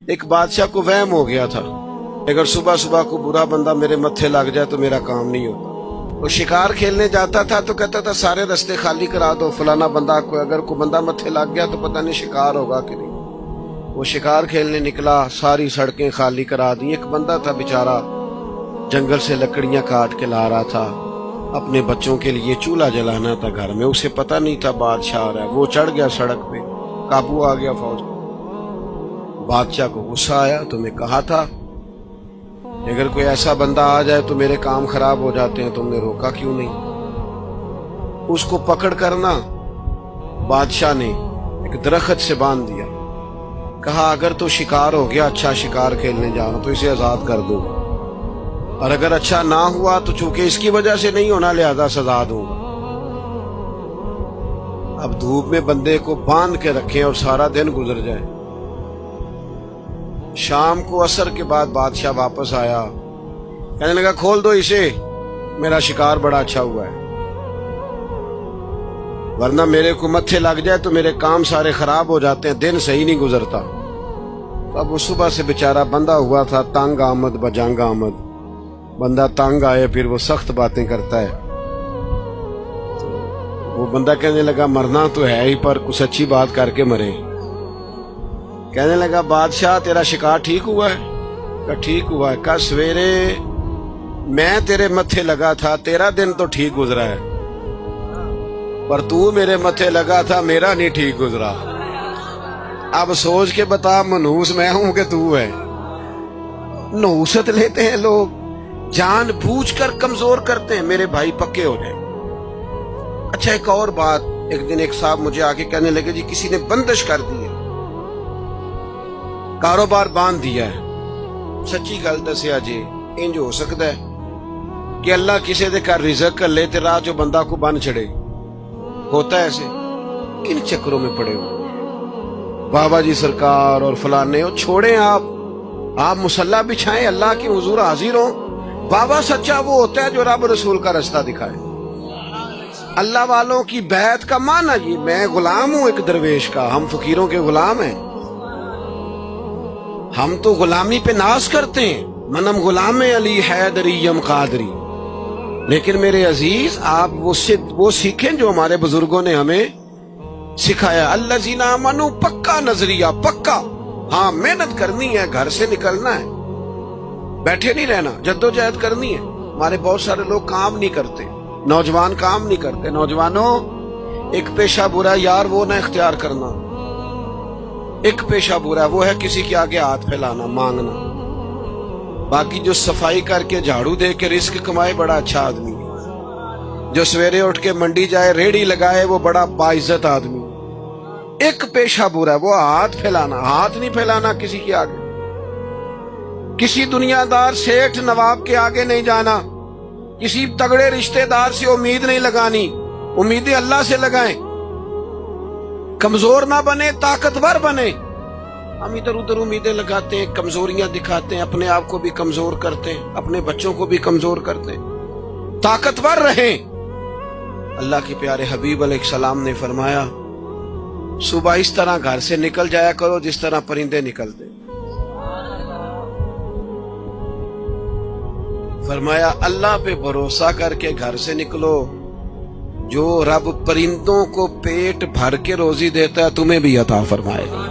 ایک بادشاہ کو وہم ہو گیا تھا اگر صبح صبح کو برا بندہ میرے متھے لگ جائے تو میرا کام نہیں ہوتا. وہ شکار کھیلنے جاتا تھا تو کہتا تھا سارے رستے خالی کرا دو، فلانا بندہ کو اگر کوئی بندہ متھے لگ گیا تو پتہ نہیں شکار ہوگا کہ نہیں. وہ شکار کھیلنے نکلا، ساری سڑکیں خالی کرا دی. ایک بندہ تھا بیچارہ جنگل سے لکڑیاں کاٹ کے لا رہا تھا، اپنے بچوں کے لیے چولہا جلانا تھا گھر میں. اسے پتہ نہیں تھا بادشاہ آ رہا ہے. وہ چڑھ گیا سڑک پہ، قابو آ گیا فوج کا. بادشاہ کو غصہ آیا، تمہیں کہا تھا اگر کوئی ایسا بندہ آ جائے تو میرے کام خراب ہو جاتے ہیں، تم نے روکا کیوں نہیں؟ اس کو پکڑ کرنا بادشاہ نے ایک درخت سے باندھ دیا. کہا اگر تو شکار ہو گیا، اچھا شکار کھیلنے جا رہا تو اسے آزاد کر دوں گا، اور اگر اچھا نہ ہوا تو چونکہ اس کی وجہ سے نہیں ہونا لہذا سزا دوں گا. اب دھوپ میں بندے کو باندھ کے رکھیں اور سارا دن گزر جائے. شام کو عصر کے بعد بادشاہ واپس آیا، کہنے لگا کھول دو اسے، میرا شکار بڑا اچھا ہوا ہے، ورنہ میرے کو متھے لگ جائے تو میرے کام سارے خراب ہو جاتے ہیں، دن صحیح نہیں گزرتا. اب وہ صبح سے بیچارہ بندہ ہوا تھا، تنگ آمد بجنگ آمد. بندہ تنگ آئے پھر وہ سخت باتیں کرتا ہے. وہ بندہ کہنے لگا مرنا تو ہے ہی پر کچھ اچھی بات کر کے مرے. کہنے لگا بادشاہ تیرا شکار ٹھیک ہوا ہے؟ کہا ٹھیک ہوا ہے. کہا سویرے میں تیرے متھے لگا تھا، تیرا دن تو ٹھیک گزرا ہے، پر تو میرے متھے لگا تھا، میرا نہیں ٹھیک گزرا. اب سوچ کے بتا منحوس میں ہوں کہ تو ہے؟ نحوست لیتے ہیں لوگ، جان بوجھ کر کمزور کرتے ہیں. میرے بھائی پکے ہو جائیں. اچھا ایک اور بات، ایک دن ایک صاحب مجھے آ کے کہنے لگے جی کسی نے بندش کر دی ہے، کاروبار باندھ دیا ہے. سچی گل دسیا جی انج ہو سکتا ہے کہ اللہ کسی دے کر رزق کر لے تے راہ جو بندہ کو بن چھڑے؟ ہوتا ہے ایسے؟ کن چکروں میں پڑے ہو بابا جی سرکار اور فلانے ہو؟ چھوڑیں آپ مصلی بچھائیں، اللہ کے حضور حاضر ہوں. بابا سچا وہ ہوتا ہے جو رب رسول کا رستہ دکھائے. اللہ والوں کی بیعت کا معنی یہ میں غلام ہوں ایک درویش کا، ہم فقیروں کے غلام ہیں. ہم تو غلامی پہ ناز کرتے ہیں، منم غلام علی حیدریم قادری. لیکن میرے عزیز آپ وہ سیکھیں جو ہمارے بزرگوں نے ہمیں سکھایا. الذین آمنوا، پکا نظریہ، پکا. ہاں محنت کرنی ہے، گھر سے نکلنا ہے، بیٹھے نہیں رہنا، جدوجہد کرنی ہے. ہمارے بہت سارے لوگ کام نہیں کرتے، نوجوان کام نہیں کرتے. نوجوانوں ایک پیشہ برا یار وہ نہ اختیار کرنا. ایک پیشہ برا وہ ہے کسی کے آگے ہاتھ پھیلانا، مانگنا. باقی جو صفائی کر کے جھاڑو دے کے رزق کمائے بڑا اچھا آدمی ہے. جو سویرے اٹھ کے منڈی جائے ریڑھی لگائے وہ بڑا باعزت آدمی. ایک پیشہ برا ہے وہ ہاتھ پھیلانا. ہاتھ نہیں پھیلانا کسی کے آگے. کسی دنیا دار سیٹھ نواب کے آگے نہیں جانا. کسی تگڑے رشتہ دار سے امید نہیں لگانی. امیدیں اللہ سے لگائیں. کمزور نہ بنے، طاقتور بنے. ہم ادھر ادھر امیدیں لگاتے ہیں، کمزوریاں دکھاتے ہیں، اپنے آپ کو بھی کمزور کرتے ہیں، اپنے بچوں کو بھی کمزور کرتے ہیں. طاقتور رہیں. اللہ کے پیارے حبیب علیہ السلام نے فرمایا صبح اس طرح گھر سے نکل جایا کرو جس طرح پرندے نکلتے. فرمایا اللہ پہ بھروسہ کر کے گھر سے نکلو. جو رب پرندوں کو پیٹ بھر کے روزی دیتا ہے تمہیں بھی عطا فرمائے گا.